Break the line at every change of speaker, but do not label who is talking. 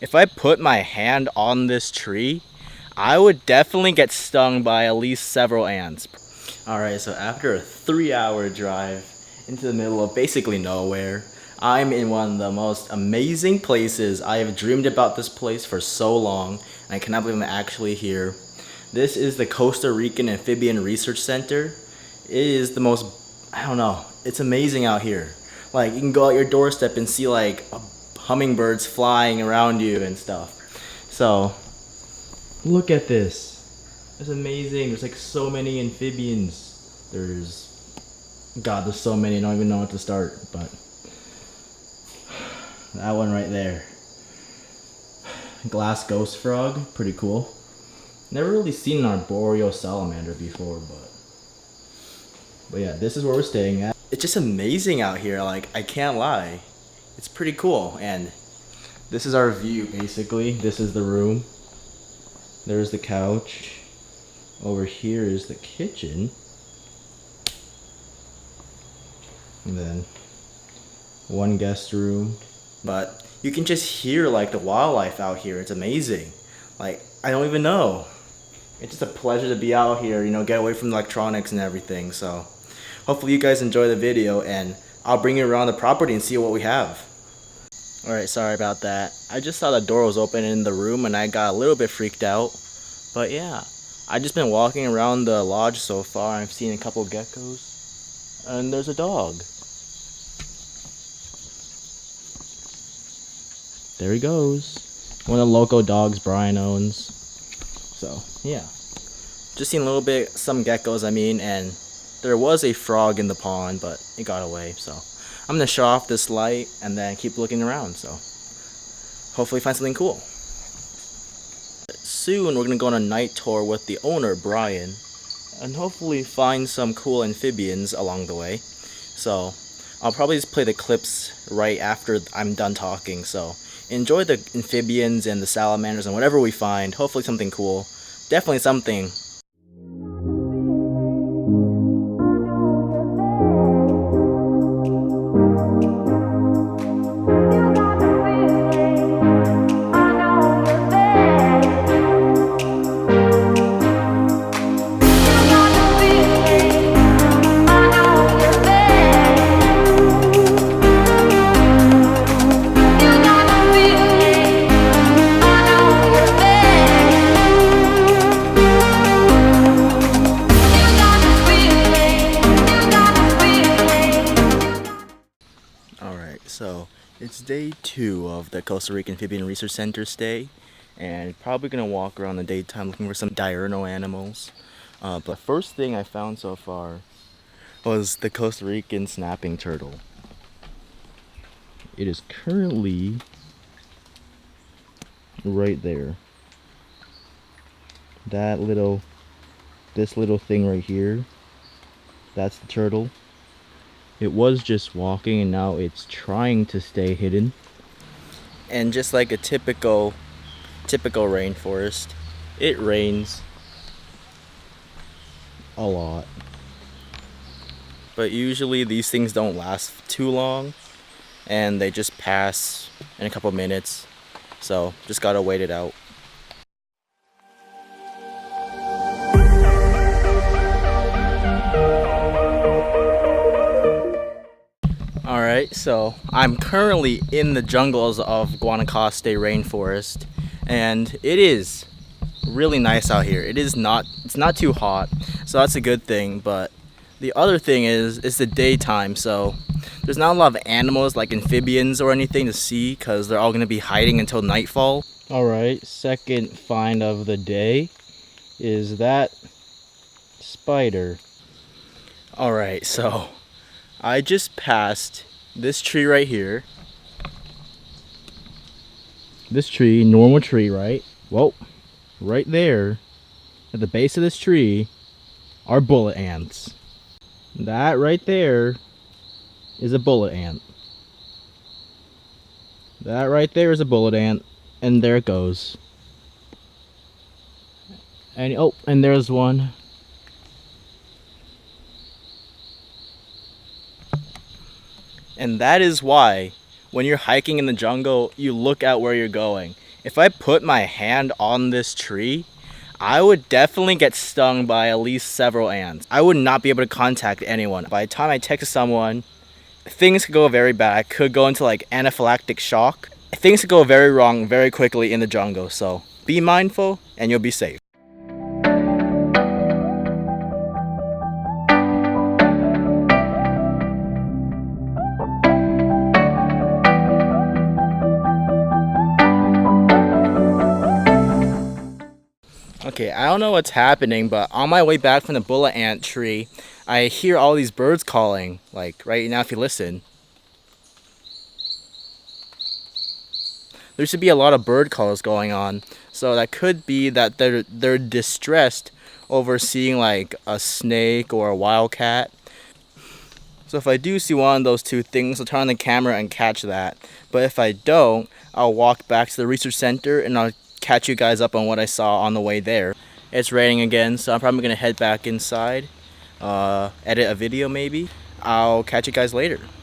If I put my hand on this tree, I would definitely get stung by at least several ants. Alright, so after a 3-hour drive into the middle of basically nowhere, I'm in one of the most amazing places. I have dreamed about this place for so long, and I cannot believe I'm actually here. This is the Costa Rican Amphibian Research Center. It is the most, I don't know, it's amazing out here. Like, you can go out your doorstep and see like hummingbirds flying around you and stuff. So, look at this. It's amazing. There's like so many amphibians. There's so many. I don't even know what to start, but that one right there. Glass ghost frog, pretty cool. Never really seen an arboreal salamander before, but yeah, this is where we're staying at. It's just amazing out here. Like, I can't lie. It's pretty cool. And this is our view, basically. This is the room. There's the couch. Over here is the kitchen. And then one guest room. But you can just hear like the wildlife out here. It's amazing. Like, I don't even know. It's just a pleasure to be out here, you know, get away from the electronics and everything. So hopefully you guys enjoy the video, and I'll bring you around the property and see what we have. Alright, sorry about that. I just saw the door was open in the room and I got a little bit freaked out. But yeah, I've just been walking around the lodge so far. I've seen a couple geckos, and there's a dog. There he goes. One of the local dogs Brian owns. So yeah, just seen some geckos, and there was a frog in the pond, but it got away. So I'm gonna show off this light and then keep looking around. So hopefully find something cool. Soon we're gonna go on a night tour with the owner, Brian, and hopefully find some cool amphibians along the way. So I'll probably just play the clips right after I'm done talking. So enjoy the amphibians and the salamanders and whatever we find. Hopefully something cool. Definitely something. So it's day 2 of the Costa Rican Amphibian Research Center stay, and probably gonna walk around in the daytime looking for some diurnal animals. But first thing I found so far was the Costa Rican snapping turtle. It is currently right there. This little thing right here, that's the turtle. It was just walking and now it's trying to stay hidden. And just like a typical rainforest, it rains a lot. But usually these things don't last too long and they just pass in a couple minutes. So just gotta wait it out. Alright, so I'm currently in the jungles of Guanacaste Rainforest, and it is really nice out here. It's not too hot, so that's a good thing. But the other thing is it's the daytime, so there's not a lot of animals like amphibians or anything to see because they're all going to be hiding until nightfall. Alright, second find of the day is that spider. Alright, so I just passed this tree right here. This tree, normal tree, right? Well, right there, at the base of this tree, are bullet ants. That right there is a bullet ant. That right there is a bullet ant, and there it goes. And oh, and there's one. And that is why when you're hiking in the jungle, you look at where you're going. If I put my hand on this tree, I would definitely get stung by at least several ants. I would not be able to contact anyone. By the time I text someone, things could go very bad. I could go into like anaphylactic shock. Things could go very wrong very quickly in the jungle, so be mindful and you'll be safe. Okay, I don't know what's happening, but on my way back from the bullet ant tree, I hear all these birds calling. Like right now, if you listen, there should be a lot of bird calls going on. So that could be that they're distressed over seeing like a snake or a wildcat. So if I do see one of those two things, I'll turn on the camera and catch that. But if I don't, I'll walk back to the research center and I'll catch you guys up on what I saw on the way there. It's raining again, so I'm probably gonna head back inside, edit a video maybe. I'll catch you guys later.